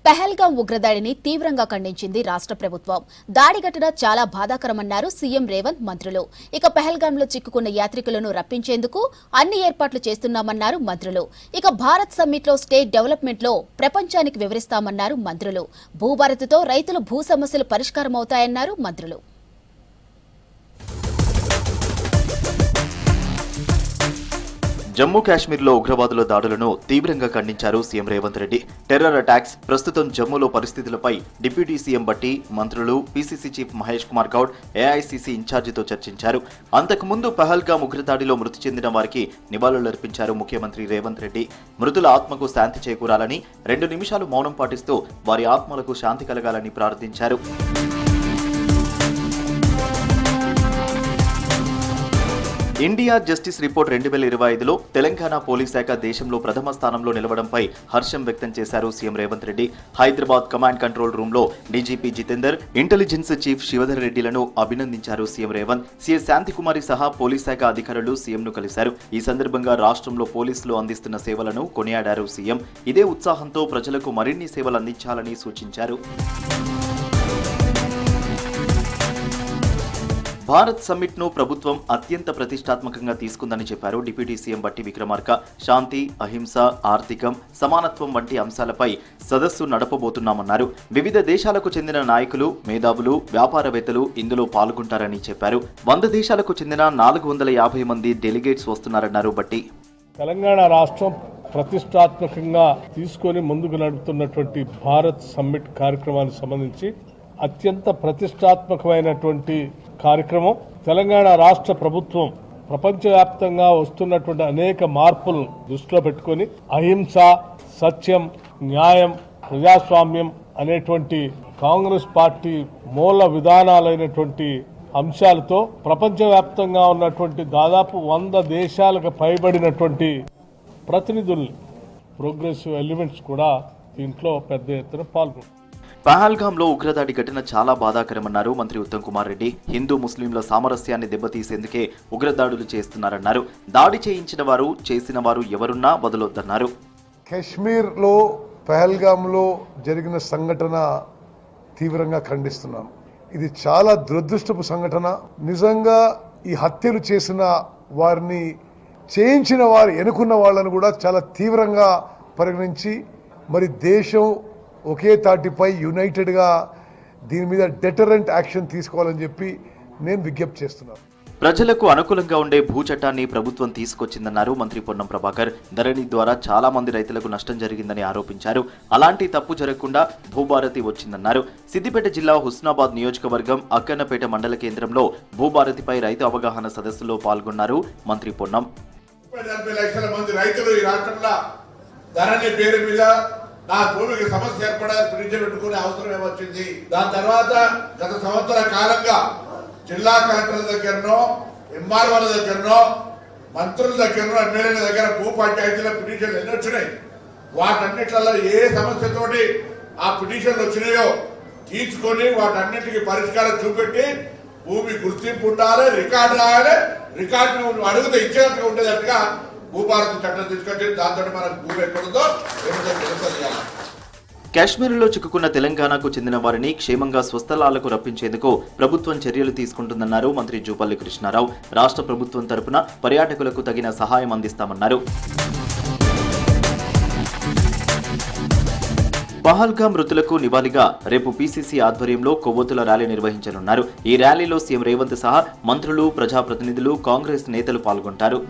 పహల్గాం ఉగ్రదాడిని తీవ్రంగా ఖండించింది రాష్ట్ర ప్రభుత్వం. దాడి ఘటన చాలా బాధాకరమన్నారు సీఎం రేవంత్, మంత్రులు. ఇక పహల్గాంలో చిక్కుకున్న యాత్రికులను రప్పించేందుకు అన్ని ఏర్పాట్లు చేస్తున్నామన్నారు మంత్రులు. ఇక భారత్ సమ్మిట్లో స్టేట్ డెవలప్మెంట్లో ప్రపంచానికి వివరిస్తామన్నారు మంత్రులు. భూభారత్తో రైతుల భూ సమస్యలు పరిష్కారమవుతాయన్నారు మంత్రులు. జమ్మూ కాశ్మీర్లో ఉగ్రవాదుల దాడులను తీవ్రంగా ఖండించారు CM Revanth Reddy. Terror attacks, ప్రస్తుతం జమ్మూలో పరిస్థితులపై డిప్యూటీ సీఎం బట్టి, మంత్రులు, PCC chief Mahesh Kumar Goud, AICC ఇన్ఛార్జితో చర్చించారు. అంతకుముందు పహల్గాం ఉగ్రదాడిలో మృతి చెందిన వారికి నివాళులర్పించారు ముఖ్యమంత్రి రేవంత్ రెడ్డి. మృతుల ఆత్మకు శాంతి చేకూరాలని 2 నిమిషాలు మౌనం పాటిస్తూ వారి ఆత్మలకు శాంతి కలగాలని ప్రార్థించారు. ఇండియా జస్టిస్ రిపోర్ట్ 2025లో తెలంగాణ పోలీస్ శాఖ దేశంలో ప్రథమ స్థానంలో నిలవడంపై హర్షం వ్యక్తం చేశారు CM Revanth Reddy. Hyderabad command control room లో DGP Jitender, intelligence chief Shivadhar రెడ్డిలను అభినందించారు సీఎం రేవంత్. సీఎస్ శాంతికుమారి సహా పోలీస్ శాఖ అధికారులు సీఎంను కలిశారు. ఈ సందర్భంగా రాష్ట్రంలో పోలీసులు అందిస్తున్న సేవలను కొనియాడారు సీఎం. ఇదే ఉత్సాహంతో ప్రజలకు మరిన్ని సేవలు అందించాలని సూచించారు. భారత్ సమ్మిట్ ను ప్రభుత్వం అత్యంత ప్రతిష్టాత్మకంగా తీసుకుందని చెప్పారు డిప్యూటీ సీఎం బట్టి విక్రమార్క. శాంతి, అహింస, ఆర్థికం, సమానత్వం వంటి అంశాలపై సదస్సు నడపబోతున్నామన్నారు. వివిధ దేశాలకు చెందిన నాయకులు, మేధావులు, వ్యాపారవేత్తలు ఇందులో పాల్గొంటారని చెప్పారు. 100 దేశాలకు చెందిన 450 మంది డెలిగేట్స్ వస్తున్నారన్నారు బట్టి. తెలంగాణ రాష్ట్రం ప్రతిష్టాత్మకంగా తీసుకొని ముందుకు నడుపుతున్నటువంటి భారత్ సమ్మిట్ కార్యక్రమానికి సంబంధించి అత్యంత ప్రతిష్టాత్మకమైనటువంటి కార్యక్రమం. తెలంగాణ రాష్ట్ర ప్రభుత్వం ప్రపంచవ్యాప్తంగా వస్తున్నటువంటి అనేక మార్పులను దృష్టిలో పెట్టుకొని అహింస, సత్యం, న్యాయం, ప్రజాస్వామ్యం అనేటువంటి కాంగ్రెస్ పార్టీ మూల విధానాలైనటువంటి అంశాలతో ప్రపంచవ్యాప్తంగా ఉన్నటువంటి దాదాపు 100 దేశాలకు పైబడినటువంటి ప్రతినిధుల్ని, ప్రోగ్రెసివ్ ఎలిమెంట్స్ కూడా దీంట్లో పెద్ద ఎత్తున పాల్గొంటారు. పహల్గాంలో ఉగ్రదాడి ఘటన చాలా బాధాకరమన్నారు మంత్రి ఉత్తమ్ కుమార్ రెడ్డి. హిందూ ముస్లింల సామరస్యాన్ని దెబ్బతీసేందుకే ఉగ్రదాడులు చేస్తున్నారన్నారు. దాడి చేయించిన వారు, చేసిన వారు ఎవరున్నా వదలొద్దన్నారు. కాశ్మీర్లో పహల్గాంలో జరిగిన సంఘటన తీవ్రంగా ఖండిస్తున్నాం. ఇది చాలా దురదృష్టపు సంఘటన. నిజంగా ఈ హత్యలు చేసిన వారిని, చేయించిన వారు ఎన్నుకున్న వాళ్ళను కూడా చాలా తీవ్రంగా పరిగణించి మరి దేశం ఒకే తాటిపై యునైటెడ్గా దీని మీద డెటరెంట్ యాక్షన్ తీసుకోవాలని చెప్పి నేను విజ్ఞప్తి చేస్తున్నాను. ప్రజలకు అనుకూలంగా ఉండే భూ చట్టాన్ని ప్రభుత్వం తీసుకొచ్చిందన్నారు మంత్రి పొన్నం ప్రభాకర్. ధరణి ద్వారా చాలా మంది రైతులకు నష్టం జరిగిందని ఆరోపించారు. అలాంటి తప్పు జరగకుండా భూభారతి వచ్చిందన్నారు. సిద్దిపేట జిల్లా హుస్నాబాద్ నియోజకవర్గం అక్కన్నపేట మండల కేంద్రంలో భూభారతిపై రైతు అవగాహన సదస్సులో పాల్గొన్నారు మంత్రి పొన్నం. 40 లక్షల మంది రైతులు ఈ రాష్ట్రంలో ధరణి పేరు మీద నా భూమికి సమస్య ఏర్పడాలి పిటిషన్ పెట్టుకునే అవసరం ఏమొచ్చింది. దాని తర్వాత గత సంవత్సర కాలంగా జిల్లా కలెక్టర్ల దగ్గరనో, ఎంఆర్ఓల దగ్గరనో, మంత్రుల దగ్గరనో, ఎమ్మెల్యేల దగ్గర భూ పంచాయతీల పిటిషన్లు ఎన్ని వచ్చినాయి. వాటన్నిట్లలో ఏ సమస్యతోటి ఆ పిటిషన్లు వచ్చినాయో తీసుకొని వాటన్నిటికీ పరిష్కారం చూపెట్టి భూమి గుర్తింపు ఉండాలి, రికార్డు రాయాలి, రికార్డు అడిగితే ఇచ్చేట్టుగా ఉండేటట్టుగా భూభారతి చట్టం తీసుకొచ్చి దాంతో మనకు భూమి ఎక్కడుందో తెలుస్తుంది. కాశ్మీర్లో చిక్కుకున్న తెలంగాణకు చెందిన వారిని క్షేమంగా స్వస్థలాలకు రప్పించేందుకు ప్రభుత్వం చర్యలు తీసుకుంటుందన్నారు మంత్రి జూపల్లి కృష్ణారావు. రాష్ట్ర ప్రభుత్వం తరపున పర్యాటకులకు తగిన సహాయం అందిస్తామన్నారు. పహల్గాం మృతులకు నివాళిగా రేపు పీసీసీ ఆధ్వర్యంలో కొవ్వొత్తుల ర్యాలీ నిర్వహించనున్నారు. ఈ ర్యాలీలో సీఎం రేవంత్ సహా మంత్రులు, ప్రజాప్రతినిధులు, కాంగ్రెస్ నేతలు పాల్గొంటారు.